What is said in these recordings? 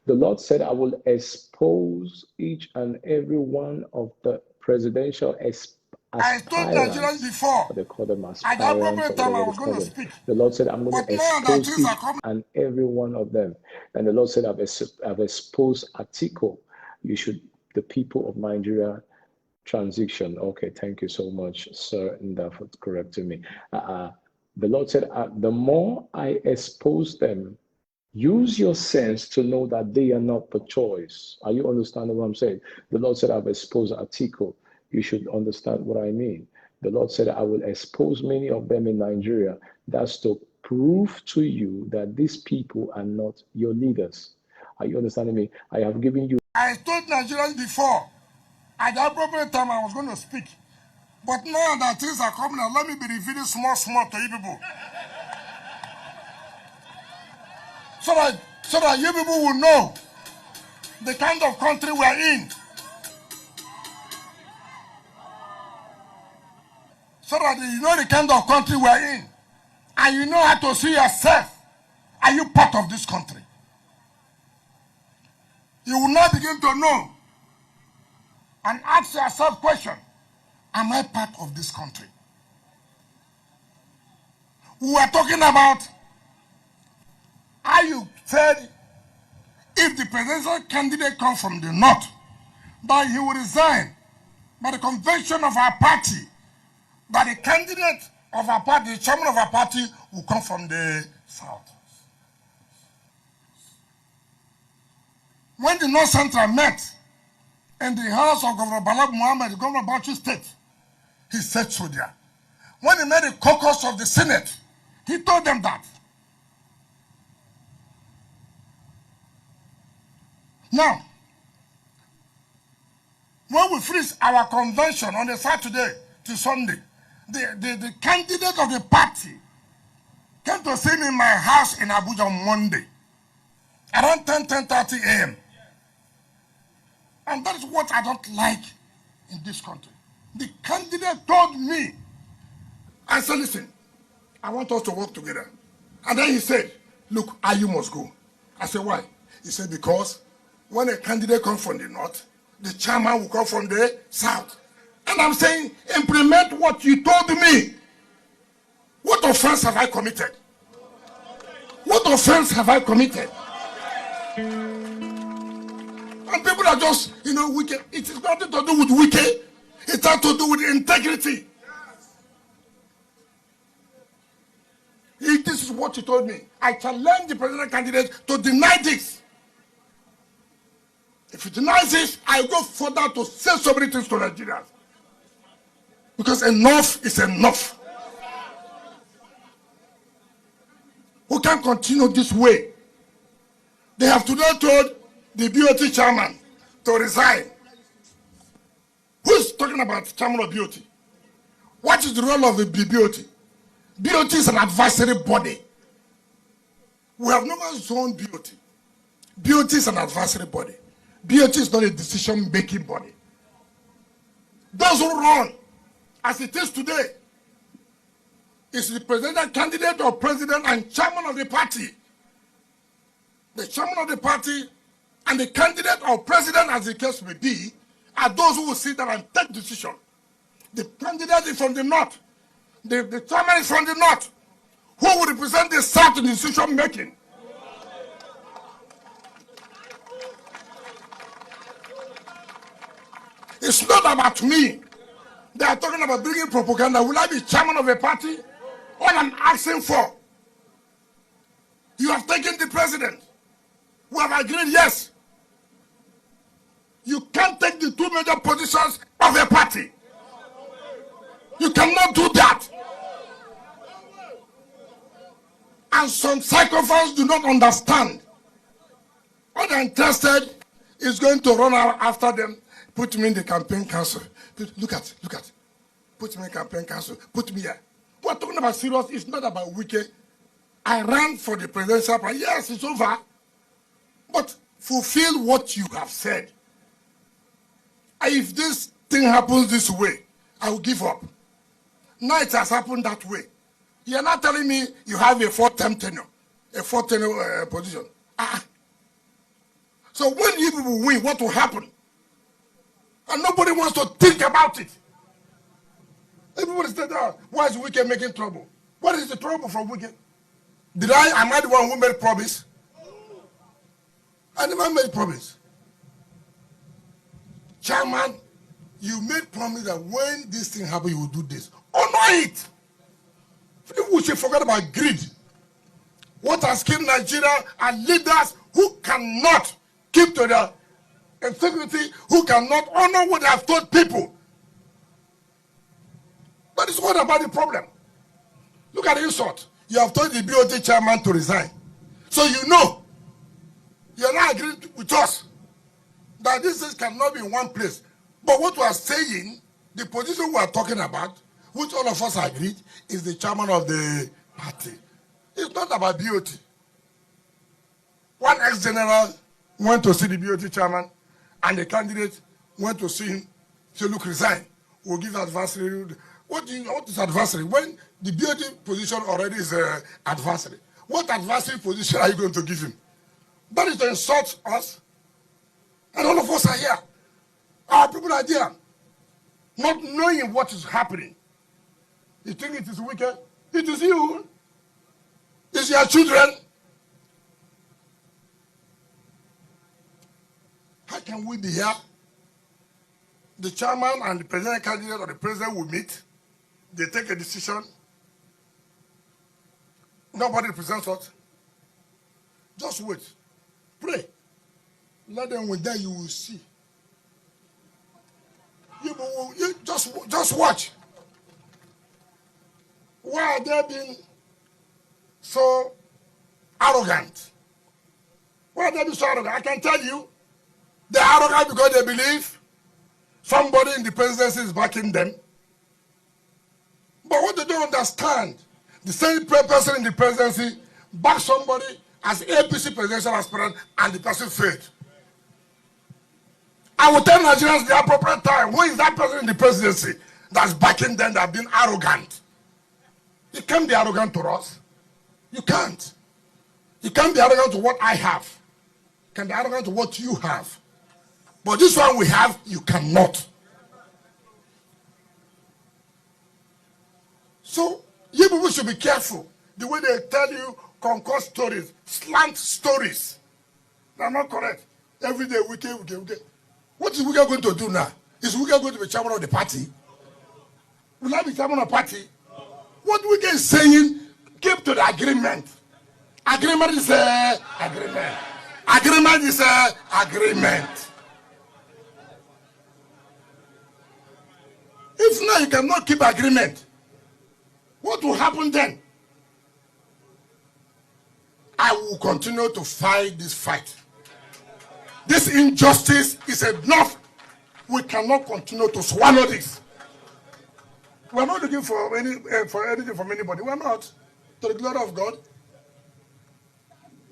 The Lord said, I will expose each and every one of the presidential aspirants. I told Nigerians before. They call them aspirants. At that appropriate time, I was going to speak. The Lord said, I'm going to expose each and every one of them. And the Lord said, I've exposed Atiku. The people of Nigeria transition. Okay, thank you so much, sir, for correcting me. The Lord said, the more I expose them, use your sense to know that they are not the choice. Are you understanding what I'm saying? The Lord said, I've exposed Atiku. You should understand what I mean. The Lord said, I will expose many of them in Nigeria. That's to prove to you that these people are not your leaders. Are you understanding me? I have given you. I told Nigerians before, at the appropriate time, I was going to speak. But now that things are coming out, let me be revealing small to you people. So that you people will know the kind of country we are in. So that you know the kind of country we are in. And you know how to see yourself. Are you part of this country? You will now begin to know and ask yourself question. Am I part of this country? We are talking about how you said if the presidential candidate comes from the north, that he will resign by the convention of our party, that the candidate of our party, the chairman of our party, will come from the south. When the North Central met in the house of Governor Bala Muhammad, the governor of Bauchi State, he said so there. When he made the caucus of the Senate, he told them that. Now, when we finish our convention on a Saturday to Sunday, the candidate of the party came to see me in my house in Abuja on Monday, around 10:30 a.m. And that is what I don't like in this country. The candidate told me, I said, listen, I want us to work together. And then he said, look, you must go. I said, why? He said, because when a candidate comes from the north, the chairman will come from the south. And I'm saying, implement what you told me. What offense have I committed? What offense have I committed? And people are just, wicked. It is nothing to do with wicked. It has to do with integrity. This is what he told me. I challenge the presidential candidate to deny this. If he denies this, I go further to say so many things to Nigerians. Because enough is enough. We can't continue this way. They have today told the BOT chairman to resign. Who is talking about chairman of BOT? What is the role of the BOT? BOT is an advisory body. We have never zoned BOT. BOT is an advisory body. BOT is not a decision-making body. Those who run, as it is today, is the presidential candidate or president and chairman of the party. The chairman of the party and the candidate or president, as the case may be, are those who will sit there and take decision. The candidate is from the north. The chairman is from the north. Who will represent the south in decision making? It's not about me. They are talking about bringing propaganda. Will I be chairman of a party? All I'm asking for, you have taken the president. We have agreed, yes. You can't take the two major positions of a party. You cannot do that. And some psychophants do not understand. What they're interested is going to run out after them, put me in the campaign council. Look at. Put me in campaign council. Put me here. We're talking about serious. It's not about wicked. I ran for the presidential party. Yes, it's over. But fulfill what you have said. If this thing happens this way, I will give up. Now it has happened that way. You're not telling me you have a fourth-term tenure, a fourth-tenure position. So when you people win, what will happen? And nobody wants to think about it. Everybody said, why is Wike making trouble? What is the trouble from Wike? Am I the one who made promise? I never made promise. Chairman, you made promise that when this thing happens, you will do this. Honor it. People should forget about greed. What has killed Nigeria are leaders who cannot keep to their integrity, who cannot honor what they have told people. That is what about the problem. Look at the insult. You have told the BOT chairman to resign. So you know, you are not agreeing with us that this thing cannot be in one place. But what we are saying, the position we are talking about, which all of us agreed, is the chairman of the party. It's not about BOT. One ex-general went to see the BOT chairman, and the candidate went to see him. Say, look, resign. We'll give advisory. What is advisory? When the BOT position already is advisory, what advisory position are you going to give him? That is to insult us. And all of us are here. Our people are there. Not knowing what is happening. You think it is wicked? It is you. It's your children. How can we be here? The chairman and the president candidate or the president will meet. They take a decision. Nobody represents us. Just wait. Pray. Let them win. Then you will see. You just watch. Why are they being so arrogant? Why are they being so arrogant? I can tell you, they're arrogant because they believe somebody in the presidency is backing them. But what they don't understand, the same person in the presidency backed somebody as APC presidential aspirant and the person failed. I will tell Nigerians the appropriate time. Who is that person in the presidency that's backing them, that have been arrogant? You can't be arrogant to us. You can't. You can't be arrogant to what I have. You can be arrogant to what you have. But this one we have, you cannot. So, you people should be careful. The way they tell you concoct stories, slant stories. They're not correct. Every day, Wike. What is Wike going to do now? Is Wike going to be chairman of the party? Will I be chairman of the party? What Wike is saying, keep to the agreement. Agreement is agreement. Agreement is agreement. If now you cannot keep agreement, what will happen then? I will continue to fight this fight. This injustice is enough. We cannot continue to swallow this. We are not looking for anything from anybody. We are not. To the glory of God.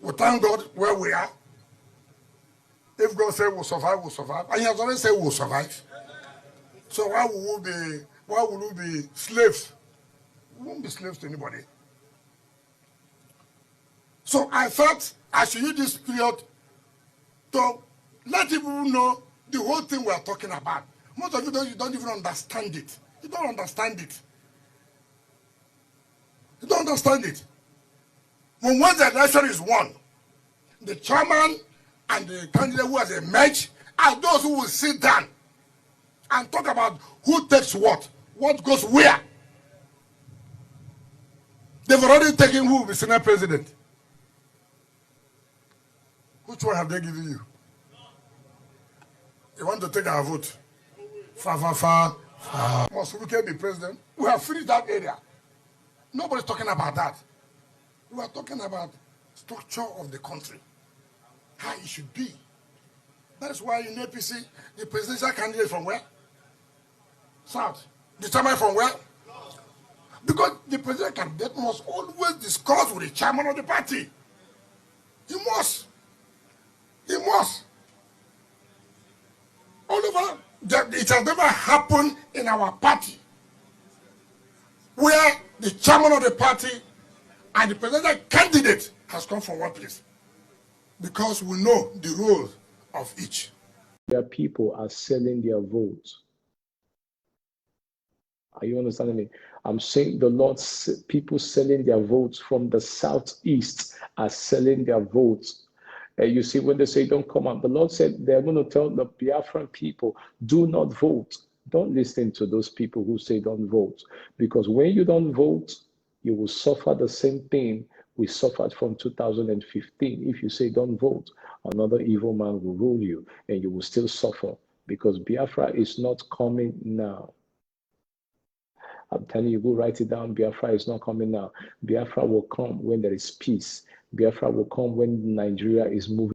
We thank God where we are. If God said we'll survive, we'll survive. And He has already said we'll survive. So why will we be slaves? We won't be slaves to anybody. So I thought I should use this period to let people know the whole thing we are talking about. Most of you don't even understand it. You don't understand it. You don't understand it. When once the election is won, the chairman and the candidate who has emerged are those who will sit down and talk about who takes what goes where. They've already taken who will be Senate president. Which one have they given you? You want to take our vote? Must Wike be president? We have finished that area. Nobody's talking about that. We are talking about structure of the country, how it should be. That is why in APC, the presidential candidate from where? South. The chairman from where? Because the presidential candidate must always discuss with the chairman of the party. He must. He must. All over, it has never happened in our party where the chairman of the party and the presidential candidate has come from one place. Because we know the role of each. Their people are selling their votes. Are you understanding me? I'm saying the Lord, people selling their votes from the southeast are selling their votes. You see, when they say don't come out, the Lord said they're going to tell the Biafran people, do not vote. Don't listen to those people who say don't vote. Because when you don't vote, you will suffer the same thing we suffered from 2015. If you say don't vote, another evil man will rule you and you will still suffer. Because Biafra is not coming now. I'm telling you, go write it down. Biafra is not coming now. Biafra will come when there is peace. Biafra will come when Nigeria is moving.